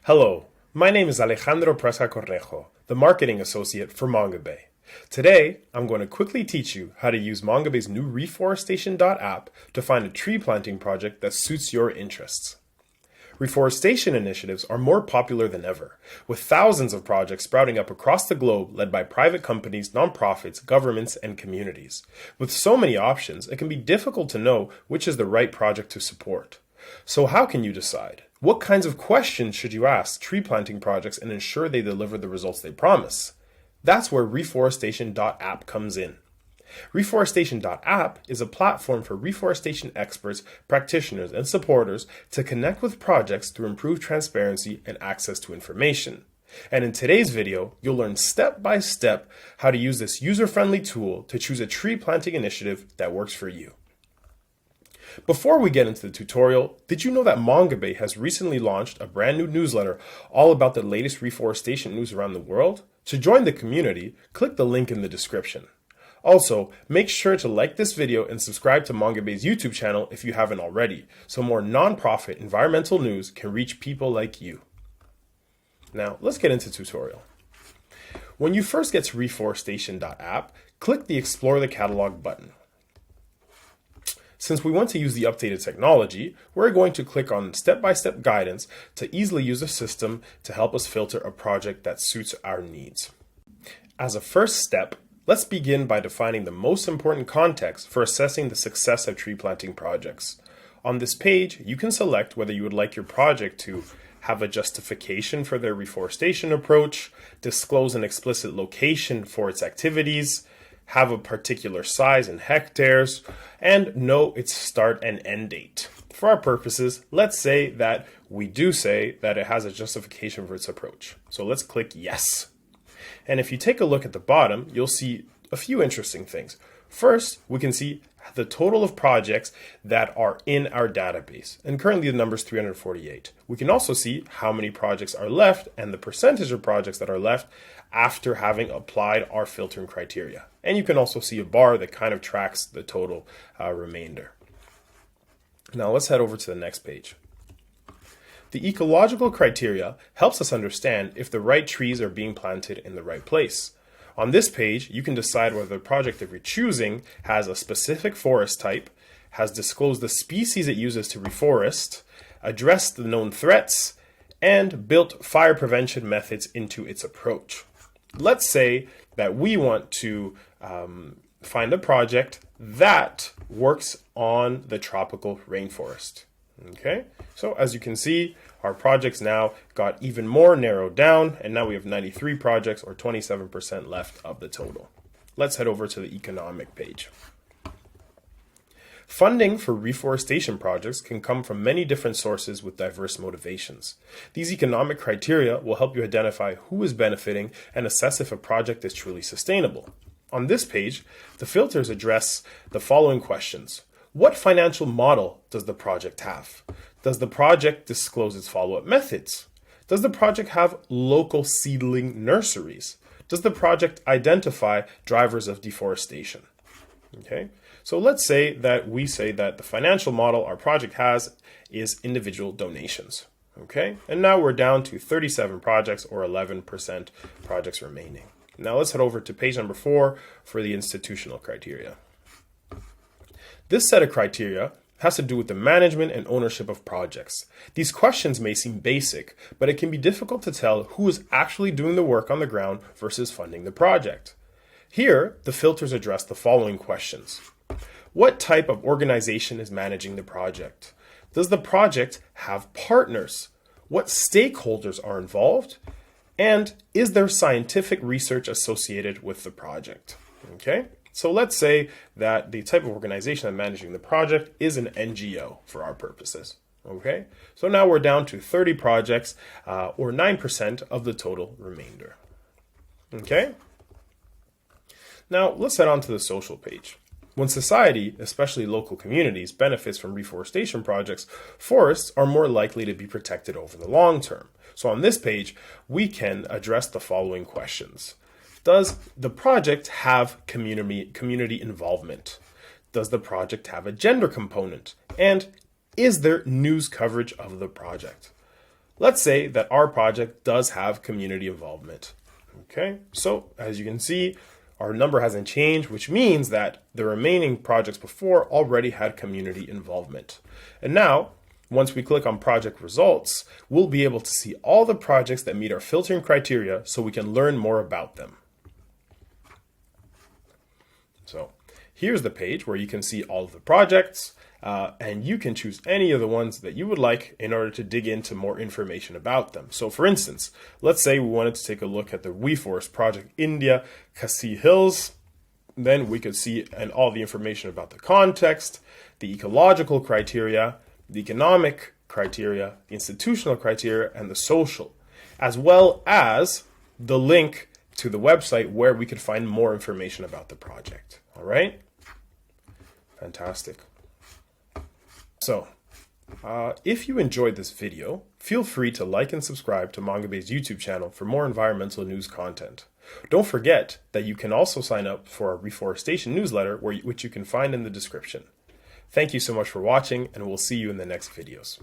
Hello, my name is Alejandro Prescott-Cornejo, the Marketing Associate for Mongabay. Today, I'm going to quickly teach you how to use Mongabay's new Reforestation.app to find a tree planting project that suits your interests. Reforestation initiatives are more popular than ever, with thousands of projects sprouting up across the globe led by private companies, nonprofits, governments, and communities. With so many options, it can be difficult to know which is the right project to support. So how can you decide? What kinds of questions should you ask tree planting projects and ensure they deliver the results they promise? That's where Reforestation.app comes in. Reforestation.app is a platform for reforestation experts, practitioners, and supporters to connect with projects through improved transparency and access to information. And in today's video, you'll learn step by step how to use this user-friendly tool to choose a tree planting initiative that works for you. Before we get into the tutorial, did you know that Mongabay has recently launched a brand new newsletter all about the latest reforestation news around the world? To join the community, click the link in the description. Also, make sure to like this video and subscribe to Mongabay's YouTube channel if you haven't already, so more nonprofit environmental news can reach people like you. Now, let's get into the tutorial. When you first get to Reforestation.app, click the Explore the Catalog button. Since we want to use the updated technology, we're going to click on step-by-step guidance to easily use a system to help us filter a project that suits our needs. As a first step, let's begin by defining the most important context for assessing the success of tree planting projects. On this page, you can select whether you would like your project to have a justification for their reforestation approach, disclose an explicit location for its activities, have a particular size in hectares, and know its start and end date. For our purposes, let's say that we do say that it has a justification for its approach. So let's click yes. And if you take a look at the bottom, you'll see a few interesting things. First, we can see the total of projects that are in our database. And currently the number is 348. We can also see how many projects are left and the percentage of projects that are left after having applied our filtering criteria. And you can also see a bar that kind of tracks the total remainder. Now let's head over to the next page. The ecological criteria helps us understand if the right trees are being planted in the right place. On this page, you can decide whether the project that you're choosing has a specific forest type, has disclosed the species it uses to reforest, addressed the known threats, and built fire prevention methods into its approach. Let's say that we want to find a project that works on the tropical rainforest. Okay, so as you can see, our projects now got even more narrowed down, and now we have 93 projects or 27% left of the total. Let's head over to the economic page. Funding for reforestation projects can come from many different sources with diverse motivations. These economic criteria will help you identify who is benefiting and assess if a project is truly sustainable. On this page, the filters address the following questions. What financial model does the project have? Does the project disclose its follow-up methods? Does the project have local seedling nurseries? Does the project identify drivers of deforestation? Okay, so let's say that we say that the financial model our project has is individual donations. Okay, and now we're down to 37 projects or 11% projects remaining. Now let's head over to page number 4 for the institutional criteria. This set of criteria has to do with the management and ownership of projects. These questions may seem basic, but it can be difficult to tell who is actually doing the work on the ground versus funding the project. Here, the filters address the following questions. What type of organization is managing the project? Does the project have partners? What stakeholders are involved? And is there scientific research associated with the project? Okay, so let's say that the type of organization that's managing the project is an NGO for our purposes. Okay, so now we're down to 30 projects or 9% of the total remainder. Okay, now let's head on to the social page. When society, especially local communities, benefits from reforestation projects, forests are more likely to be protected over the long term. So on this page, we can address the following questions. Does the project have community involvement? Does the project have a gender component? And is there news coverage of the project? Let's say that our project does have community involvement. Okay, so as you can see, our number hasn't changed, which means that the remaining projects before already had community involvement. And now, once we click on project results, we'll be able to see all the projects that meet our filtering criteria so we can learn more about them. So here's the page where you can see all of the projects, and you can choose any of the ones that you would like in order to dig into more information about them. So for instance, let's say we wanted to take a look at the WeForest project India Khasi Hills. Then we could see all the information about the context, the ecological criteria, the economic criteria, the institutional criteria, and the social, as well as the link to the website where we could find more information about the project. All right? Fantastic. So, if you enjoyed this video, feel free to like and subscribe to Mongabay's YouTube channel for more environmental news content. Don't forget that you can also sign up for our reforestation newsletter, which you can find in the description. Thank you so much for watching, and we'll see you in the next videos.